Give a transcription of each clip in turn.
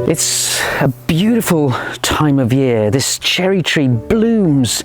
It's a beautiful time of year. This cherry tree blooms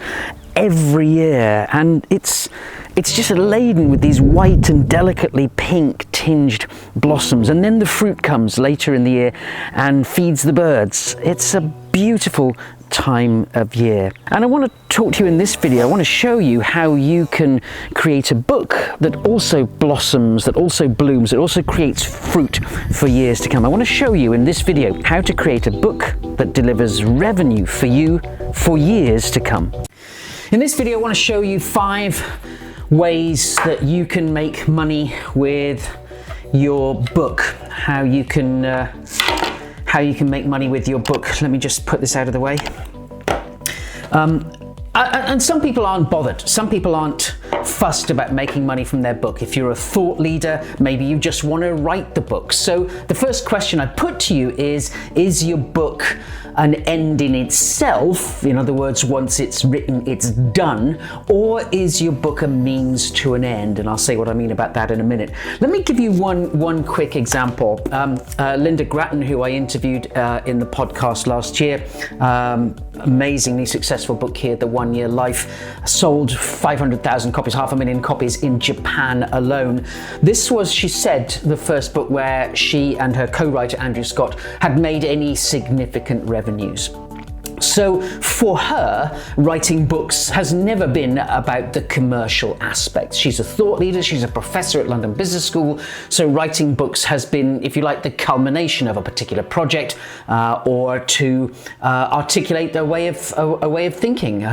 every year, and it's just laden with these white and delicately pink tinged blossoms, and then the fruit comes later in the year and feeds the birds. It's a beautiful time of year, and I want to talk to you in this video. I want to show you how you can create a book that also blossoms, that also blooms, that also creates fruit for years to come. I want to show you in this video how to create a book that delivers revenue for you for years to come. In this video, I want to show you 5 ways that you can make money with your book. How you can make money with your book. Let me just put this out of the way. And some people aren't bothered. Some people aren't fussed about making money from their book. If you're a thought leader, maybe you just want to write the book. So the first question I put to you is your book an end in itself? In other words, once it's written, it's done, or is your book a means to an end? And I'll say what I mean about that in a minute. Let me give you one quick example. Lynda Gratton, who I interviewed in the podcast last year, amazingly successful book here, The 1 Year Life, sold 500,000 copies, 500,000 copies in Japan alone. This was, she said, the first book where she and her co-writer Andrew Scott had made any significant revenues. So for her, writing books has never been about the commercial aspects. She's a thought leader, she's a professor at London Business School, so writing books has been, if you like, the culmination of a particular project, or to articulate a way of thinking.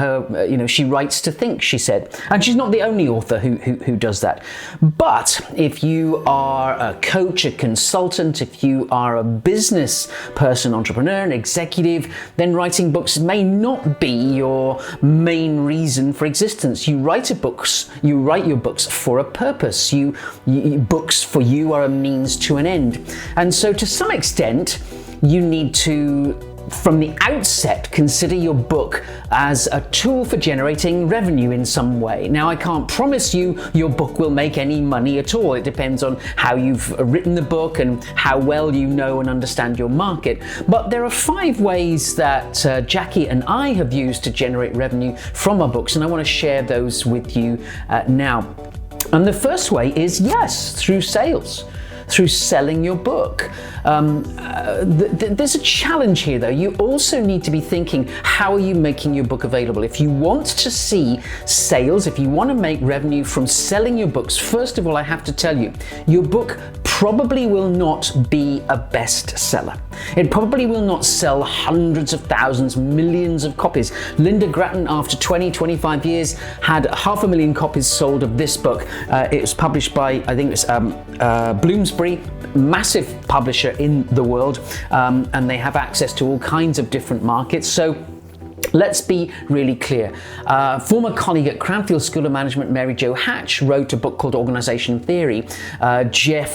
She writes to think, she said, and she's not the only author who does that. But if you are a coach, a consultant, if you are a business person, entrepreneur, an executive, then writing books may not be your main reason for existence. You write your books for a purpose. Books for you are a means to an end. And so to some extent, you need to, from the outset, consider your book as a tool for generating revenue in some way. Now, I can't promise you your book will make any money at all. It depends on how you've written the book and how well you know and understand your market. But there are 5 ways that Jackie and I have used to generate revenue from our books, and I want to share those with you now. And the first way is, yes, through sales. Through selling your book. There's a challenge here though. You also need to be thinking, how are you making your book available? If you want to see sales, if you want to make revenue from selling your books, first of all, I have to tell you, your book probably will not be a bestseller. It probably will not sell hundreds of thousands, millions of copies. Lynda Gratton, after 25 years, had 500,000 copies sold of this book. It was published by, I think it was Bloomsbury, massive publisher in the world, and they have access to all kinds of different markets. So let's be really clear. Former colleague at Cranfield School of Management, Mary Jo Hatch, wrote a book called Organization Theory. Jerry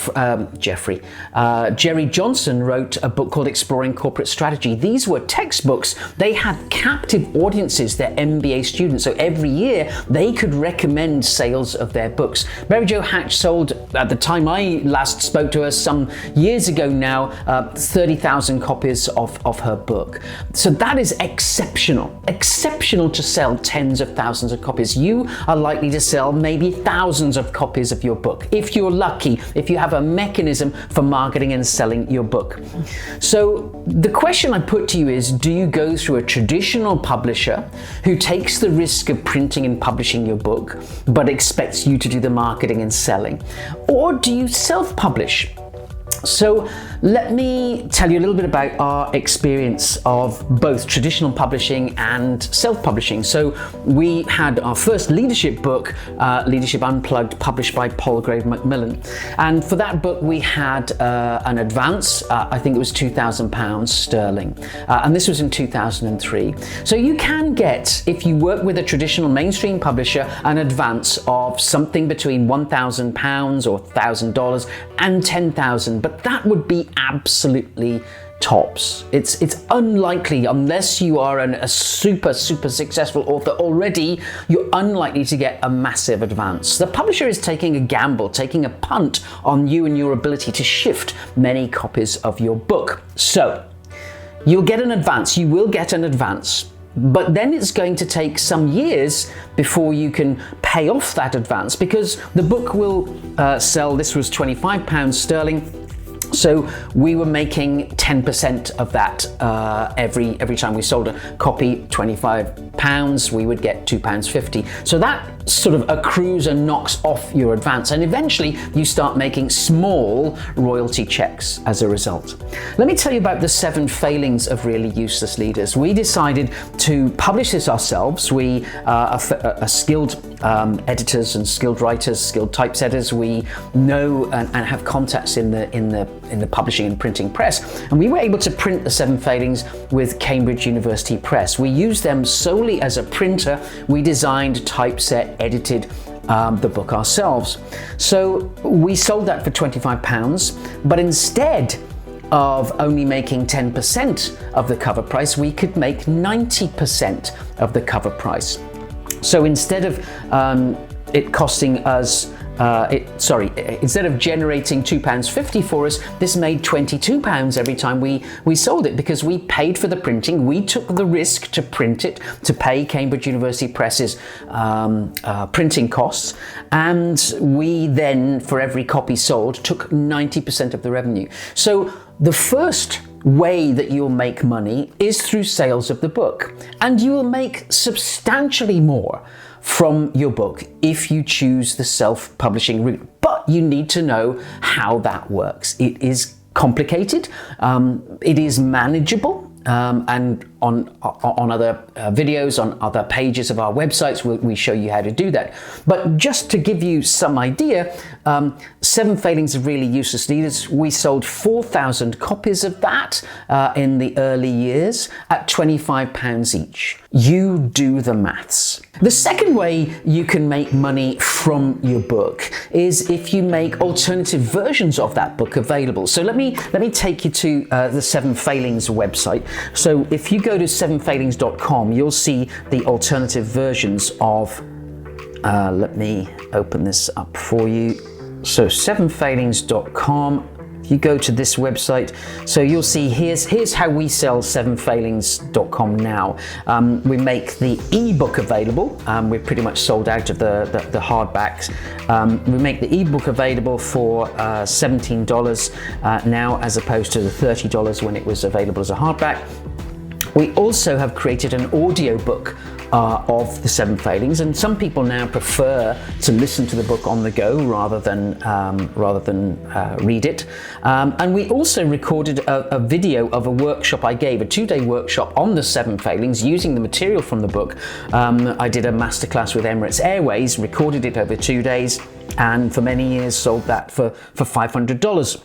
Johnson wrote a book called Exploring Corporate Strategy. These were textbooks. They had captive audiences, their MBA students. So every year they could recommend sales of their books. Mary Jo Hatch sold, at the time I last spoke to her some years ago now, 30,000 copies of her book. So that is exceptional to sell tens of thousands of copies. You are likely to sell maybe thousands of copies of your book, if you're lucky, if you have a mechanism for marketing and selling your book. So the question I put to you is, do you go through a traditional publisher who takes the risk of printing and publishing your book, but expects you to do the marketing and selling? Or do you self-publish? So let me tell you a little bit about our experience of both traditional publishing and self-publishing. So we had our first leadership book, Leadership Unplugged, published by Palgrave Macmillan. And for that book, we had an advance, I think it was £2,000 sterling. And this was in 2003. So you can get, if you work with a traditional mainstream publisher, an advance of something between £1,000 or $1,000 and $10,000. But that would be absolutely tops. It's unlikely, unless you are a super successful author already, you're unlikely to get a massive advance. The publisher is taking a gamble, taking a punt on you and your ability to shift many copies of your book. So you'll get an advance. You will get an advance. But then it's going to take some years before you can pay off that advance, because the book will sell. This was £25 sterling. So we were making 10% of that every time we sold a copy. £25, we would get £2.50. So that sort of accrues and knocks off your advance, and eventually you start making small royalty checks as a result. Let me tell you about the 7 failings of really useless leaders. We decided to publish this ourselves. We are skilled editors and skilled writers, skilled typesetters. We know and have contacts in the publishing and printing press, and we were able to print the 7 failings with Cambridge University Press. We used them solely as a printer. We designed, typeset, edited the book ourselves. So we sold that for £25, but instead of only making 10% of the cover price, we could make 90% of the cover price. So instead of it costing us instead of generating £2.50 for us, this made £22 every time we sold it, because we paid for the printing. We took the risk to print it, to pay Cambridge University Press's printing costs, and we then, for every copy sold, took 90% of the revenue. So the first way that you'll make money is through sales of the book, and you will make substantially more from your book if you choose the self-publishing route. But you need to know how that works. It is complicated, it is manageable, and on other videos, on other pages of our websites, we show you how to do that. But just to give you some idea, 7 Failings of Really Useless Leaders, we sold 4,000 copies of that in the early years at £25 each. You do the maths. The second way you can make money from your book is if you make alternative versions of that book available. So let me take you to the 7 Failings website. So if you go to 7failings.com, you'll see the alternative versions of, let me open this up for you. So 7failings.com, if you go to this website, so you'll see here's how we sell 7failings.com now. We make the ebook available. We're pretty much sold out of the hardbacks. We make the ebook available for $17 now, as opposed to the $30 when it was available as a hardback. We also have created an audio book of the 7 Failings, and some people now prefer to listen to the book on the go rather than read it. And we also recorded a video of a workshop I gave, a 2-day workshop on the 7 Failings using the material from the book. I did a masterclass with Emirates Airways, recorded it over 2 days, and for many years sold that for $500.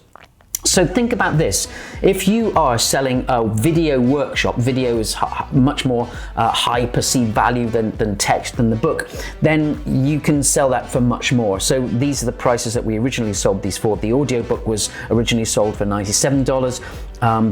So think about this. If you are selling a video workshop, video is much more high perceived value than text, than the book, then you can sell that for much more. So these are the prices that we originally sold these for. The audio book was originally sold for $97.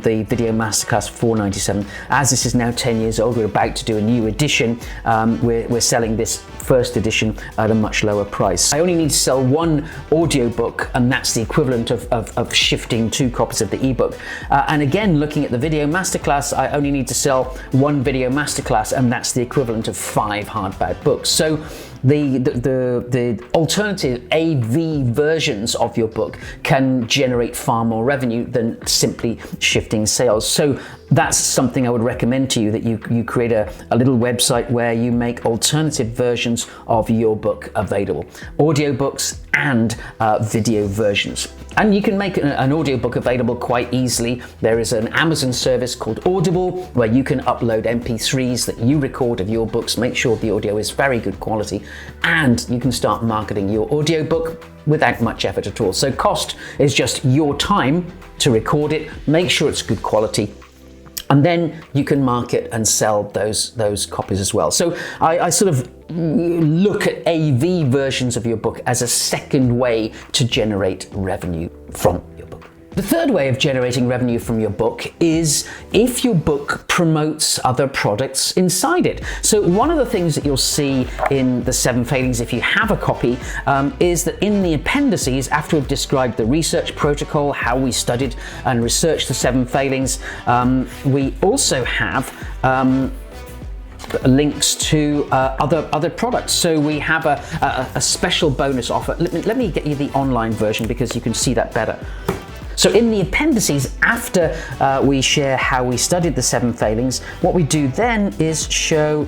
The video masterclass $4.97. As this is now 10 years old, we're about to do a new edition. We're selling this first edition at a much lower price. I only need to sell 1 audio book, and that's the equivalent of shifting 2 copies of the ebook. And again, looking at the video masterclass, I only need to sell 1 video masterclass, and that's the equivalent of 5 hardback books. So the alternative AV versions of your book can generate far more revenue than simply shifting sales. So that's something I would recommend to you, that you create a little website where you make alternative versions of your book available, audiobooks and video versions. And you can make an audiobook available quite easily. There is an Amazon service called Audible where you can upload MP3s that you record of your books, make sure the audio is very good quality, and you can start marketing your audiobook without much effort at all. So cost is just your time to record it, make sure it's good quality, and then you can market and sell those copies as well. So I sort of look at AV versions of your book as a second way to generate revenue from your book. The third way of generating revenue from your book is if your book promotes other products inside it. So one of the things that you'll see in the 7 Failings, if you have a copy, is that in the appendices, after we've described the research protocol, how we studied and researched the 7 Failings, we also have links to other products. So we have a special bonus offer. Let me get you the online version because you can see that better. So in the appendices, after we share how we studied the 7 Failings, what we do then is show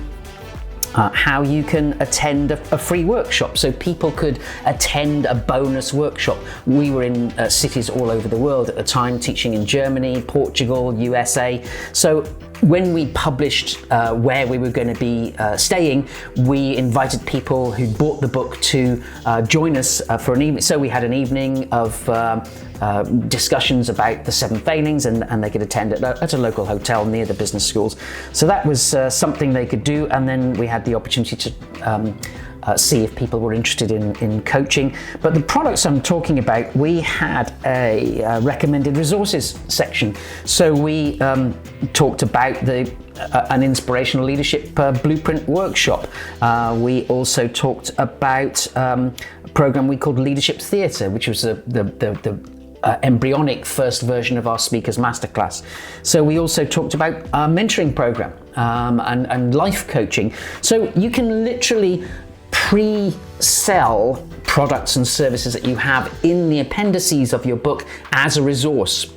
how you can attend a free workshop. So people could attend a bonus workshop. We were in cities all over the world at the time, teaching in Germany, Portugal, USA. So when we published where we were going to be staying, we invited people who bought the book to join us for an evening. So we had an evening of discussions about the 7 Failings, and they could attend at a local hotel near the business schools. So that was something they could do, and then we had the opportunity to see if people were interested in coaching. But the products I'm talking about, we had a recommended resources section. So we talked about an inspirational leadership blueprint workshop. We also talked about a program we called Leadership Theatre, which was the embryonic first version of our Speakers Masterclass. So we also talked about our mentoring program and life coaching. So you can literally pre-sell products and services that you have in the appendices of your book as a resource.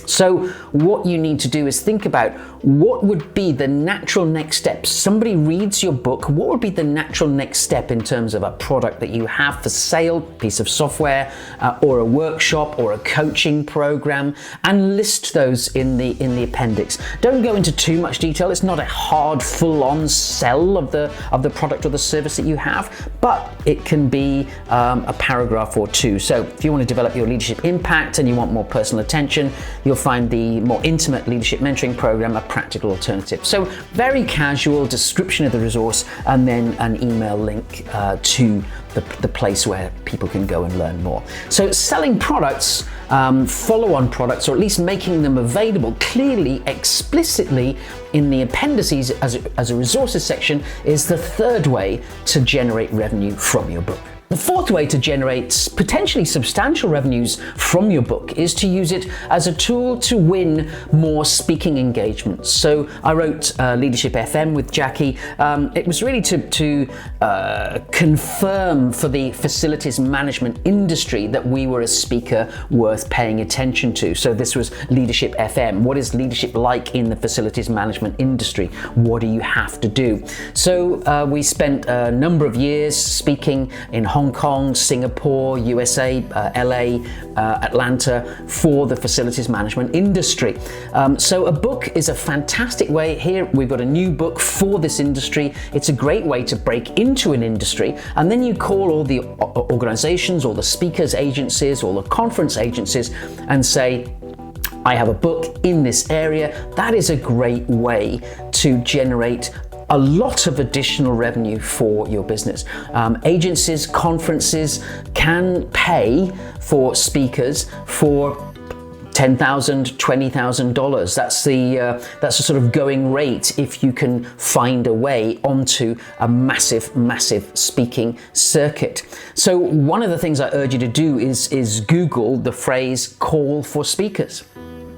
So what you need to do is think about what would be the natural next steps. Somebody reads your book, what would be the natural next step in terms of a product that you have for sale, piece of software, or a workshop, or a coaching program, and list those in the appendix. Don't go into too much detail. It's not a hard, full-on sell of the product or the service that you have, but it can be a paragraph or two. So if you want to develop your leadership impact and you want more personal attention, you'll find the more intimate leadership mentoring program a practical alternative. So very casual description of the resource, and then an email link to the place where people can go and learn more. So selling products, follow-on products, or at least making them available clearly, explicitly in the appendices as a resources section, is the third way to generate revenue from your book. The fourth way to generate potentially substantial revenues from your book is to use it as a tool to win more speaking engagements. So I wrote Leadership FM with Jackie. It was really to confirm for the facilities management industry that we were a speaker worth paying attention to. So this was Leadership FM. What is leadership like in the facilities management industry? What do you have to do? So we spent a number of years speaking in Hong Kong, Singapore, USA, LA, Atlanta for the facilities management industry. So a book is a fantastic way. Here we've got a new book for this industry. It's a great way to break into an industry, and then you call all the organizations, all the speakers agencies, all the conference agencies, and say, I have a book in this area. That is a great way to generate a lot of additional revenue for your business. Agencies, conferences can pay for speakers for $10,000, $20,000. That's the sort of going rate if you can find a way onto a massive speaking circuit. So one of the things I urge you to do is Google the phrase "call for speakers."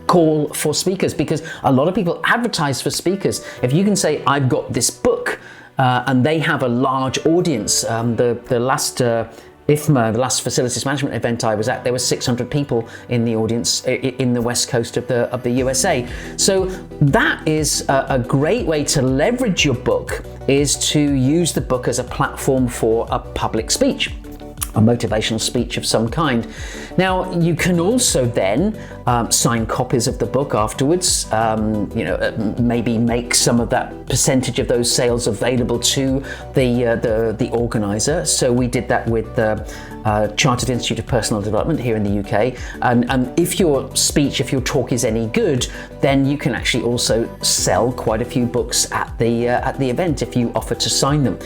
Call for speakers, because a lot of people advertise for speakers. If you can say, I've got this book, and they have a large audience. The last IFMA, the last facilities management event I was at, there were 600 people in the audience in the west coast of the USA. So that is a great way to leverage your book, is to use the book as a platform for a public speech, a motivational speech of some kind. Now, you can also then sign copies of the book afterwards, maybe make some of that percentage of those sales available to the organizer. So we did that with Chartered Institute of Personal Development here in the UK. And if your speech, if your talk is any good, then you can actually also sell quite a few books at the event if you offer to sign them.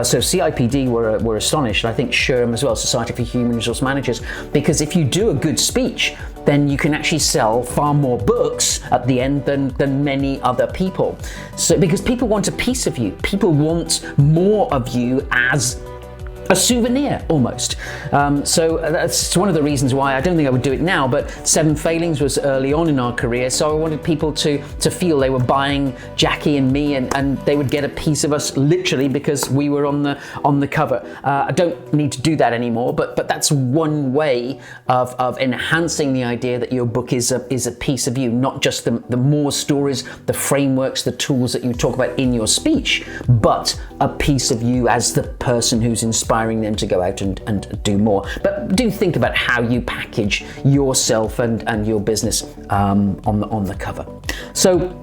So CIPD were astonished, I think SHRM as well, Society for Human Resource Managers, because if you do a good speech, then you can actually sell far more books at the end than many other people. So because people want a piece of you, people want more of you as a souvenir almost. So that's one of the reasons why I don't think I would do it now, but 7 Failings was early on in our career, so I wanted people to feel they were buying Jackie and me, and they would get a piece of us literally because we were on the cover. I don't need to do that anymore, but that's one way of enhancing the idea that your book is a piece of you, not just the more stories, the frameworks, the tools that you talk about in your speech, but a piece of you as the person who's inspiring them to go out and do more. But do think about how you package yourself and your business on the cover. So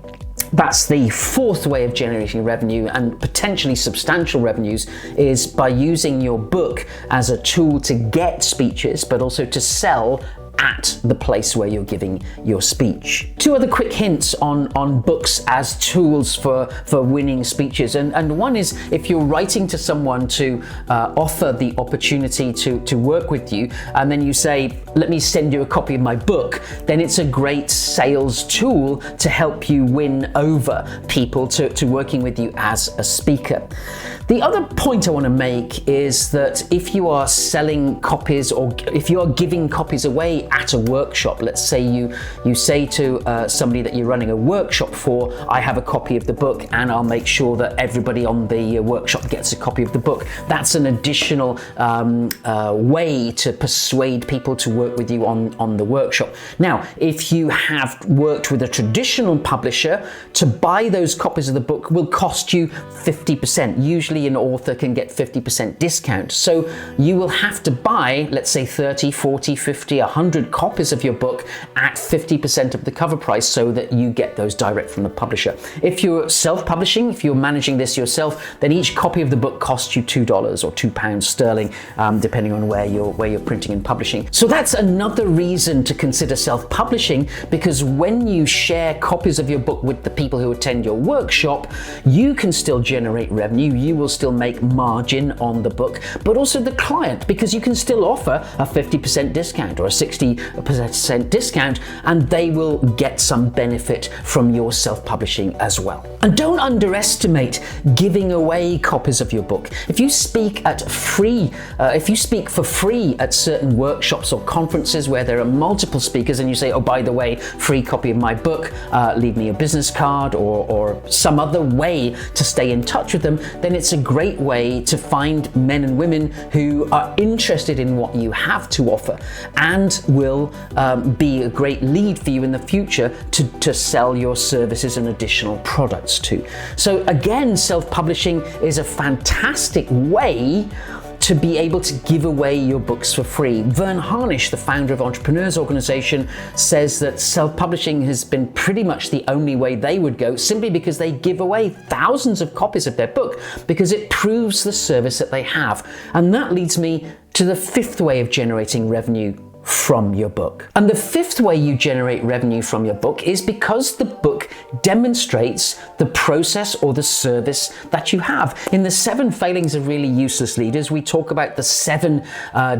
that's the 4th way of generating revenue, and potentially substantial revenues, is by using your book as a tool to get speeches, but also to sell at the place where you're giving your speech. 2 other quick hints on books as tools for winning speeches, and one is if you're writing to someone to offer the opportunity to work with you, and then you say, let me send you a copy of my book, then it's a great sales tool to help you win over people to working with you as a speaker. The other point I want to make is that if you are selling copies, or if you are giving copies away at a workshop, let's say you say to somebody that you're running a workshop for, I have a copy of the book and I'll make sure that everybody on the workshop gets a copy of the book. That's an additional way to persuade people to work with you on the workshop. Now, if you have worked with a traditional publisher, to buy those copies of the book will cost you 50%. Usually an author can get 50% discount. So you will have to buy, let's say 30, 40, 50, 100 copies of your book at 50% of the cover price so that you get those direct from the publisher. If you're self-publishing, if you're managing this yourself, then each copy of the book costs you $2 or £2 sterling, depending on where you're printing and publishing. So that's another reason to consider self-publishing, because when you share copies of your book with the people who attend your workshop, you can still generate revenue, you will still make margin on the book, but also the client, because you can still offer a 50% discount or a 60% discount, and they will get some benefit from your self-publishing as well. And don't underestimate giving away copies of your book. If you speak for free at certain workshops or conferences where there are multiple speakers, and you say, oh, by the way, free copy of my book, leave me a business card or some other way to stay in touch with them, then it's a great way to find men and women who are interested in what you have to offer, and will be a great lead for you in the future to sell your services and additional products to. So again, self-publishing is a fantastic way to be able to give away your books for free. Vern Harnish, the founder of Entrepreneurs Organization, says that self-publishing has been pretty much the only way they would go, simply because they give away thousands of copies of their book, because it proves the service that they have. And that leads me to the 5th way of generating revenue from your book. And the 5th way you generate revenue from your book is because the book demonstrates the process or the service that you have. In the 7 Failings of Really Useless Leaders, we talk about the 7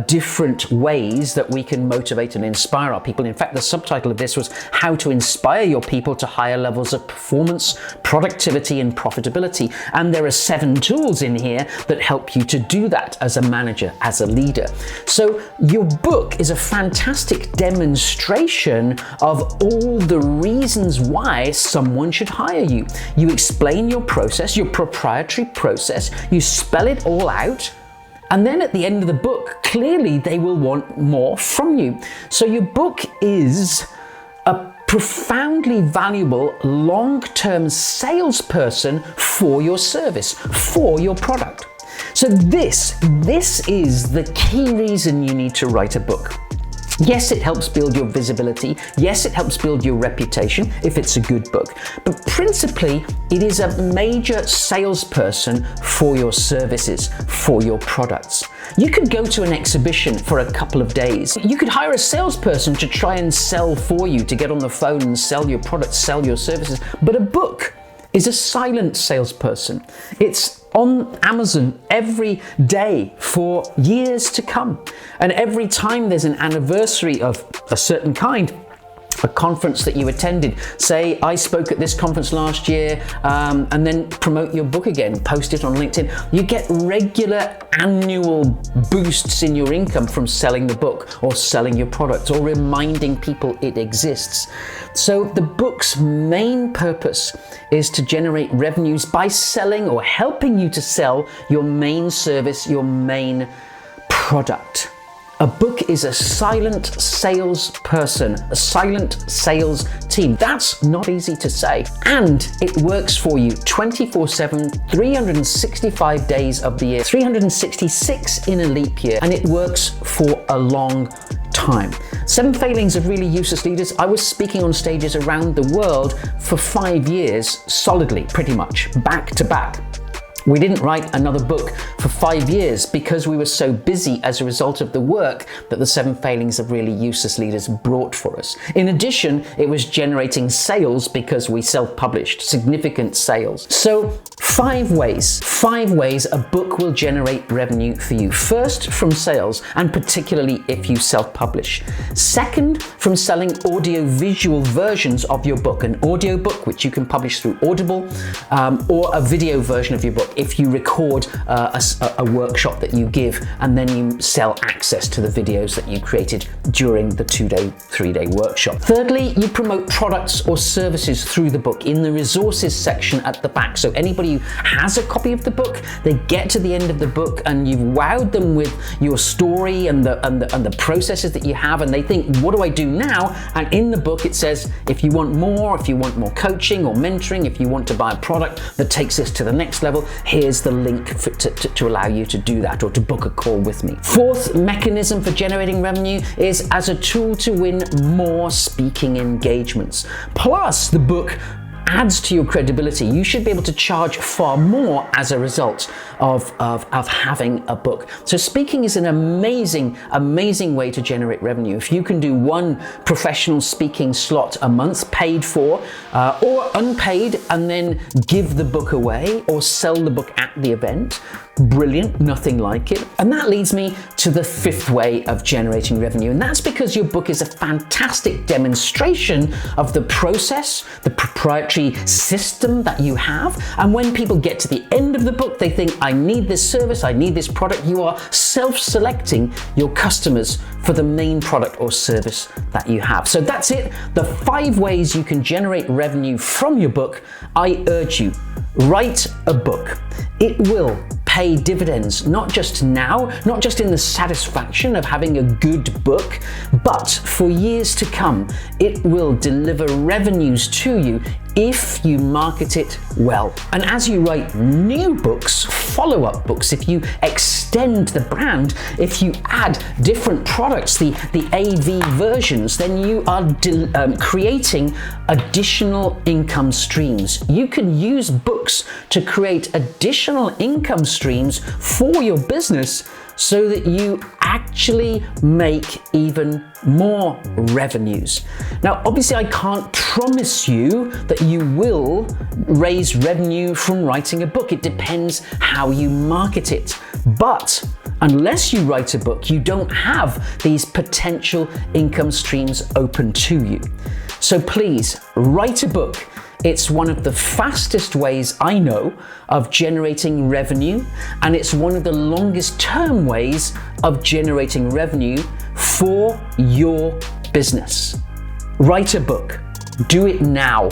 different ways that we can motivate and inspire our people. In fact, the subtitle of this was How to Inspire Your People to Higher Levels of Performance, Productivity, and Profitability. And there are 7 tools in here that help you to do that as a manager, as a leader. So your book is a fantastic demonstration of all the reasons why someone should hire you. You explain your process, your proprietary process, you spell it all out, and then at the end of the book, clearly they will want more from you. So your book is a profoundly valuable long-term salesperson for your service, for your product. So this is the key reason you need to write a book. Yes, it helps build your visibility. Yes, it helps build your reputation if it's a good book. But principally, it is a major salesperson for your services, for your products. You could go to an exhibition for a couple of days. You could hire a salesperson to try and sell for you, to get on the phone and sell your products, sell your services. But a book is a silent salesperson. It's on Amazon every day for years to come. And every time there's an anniversary of a certain kind, a conference that you attended, say I spoke at this conference last year, and then promote your book again, post it on LinkedIn. You get regular annual boosts in your income from selling the book or selling your product or reminding people it exists. So the book's main purpose is to generate revenues by selling or helping you to sell your main service, your main product. A book is a silent salesperson, a silent sales team. That's not easy to say. And it works for you 24/7, 365 days of the year, 366 in a leap year, and it works for a long time. 7 Failings of Really Useless Leaders. I was speaking on stages around the world for 5 years, solidly, pretty much, back to back. We didn't write another book for 5 years because we were so busy as a result of the work that the 7 Failings of Really Useless Leaders brought for us. In addition, it was generating sales because we self-published, significant sales. So 5 ways a book will generate revenue for you. First, from sales, and particularly if you self-publish. Second, from selling audio-visual versions of your book, an audio book which you can publish through Audible, or a video version of your book if you record a workshop that you give and then you sell access to the videos that you created during the 2-day, 3-day workshop. Thirdly, you promote products or services through the book in the resources section at the back. So anybody who has a copy of the book, they get to the end of the book and you've wowed them with your story and the processes that you have, and they think, what do I do now? And in the book it says, if you want more coaching or mentoring, if you want to buy a product that takes this to the next level, here's the link to allow you to do that or to book a call with me. Fourth mechanism for generating revenue is as a tool to win more speaking engagements. Plus, the book adds to your credibility. You should be able to charge far more as a result of having a book. So speaking is an amazing way to generate revenue. If you can do 1 professional speaking slot a month, paid for or unpaid, and then give the book away or sell the book at the event, brilliant, nothing like it. And that leads me to the 5th way of generating revenue, and that's because your book is a fantastic demonstration of the process, the proprietary system that you have. And when people get to the end of the book, they think, I need this service, I need this product. You are self-selecting your customers for the main product or service that you have. So that's it, the 5 ways you can generate revenue from your book. I urge you, write a book. It will pay dividends, not just now, not just in the satisfaction of having a good book, but for years to come. It will deliver revenues to you if you market it well. And as you write new books, follow-up books, if you extend the brand, if you add different products, the AV versions, then you are creating additional income streams. You can use books to create additional income streams for your business so that you actually make even more revenues. Now, obviously, I can't promise you that you will raise revenue from writing a book. It depends how you market it. But unless you write a book, you don't have these potential income streams open to you. So please, write a book. It's one of the fastest ways I know of generating revenue, and it's one of the longest term ways of generating revenue for your business. Write a book. Do it now.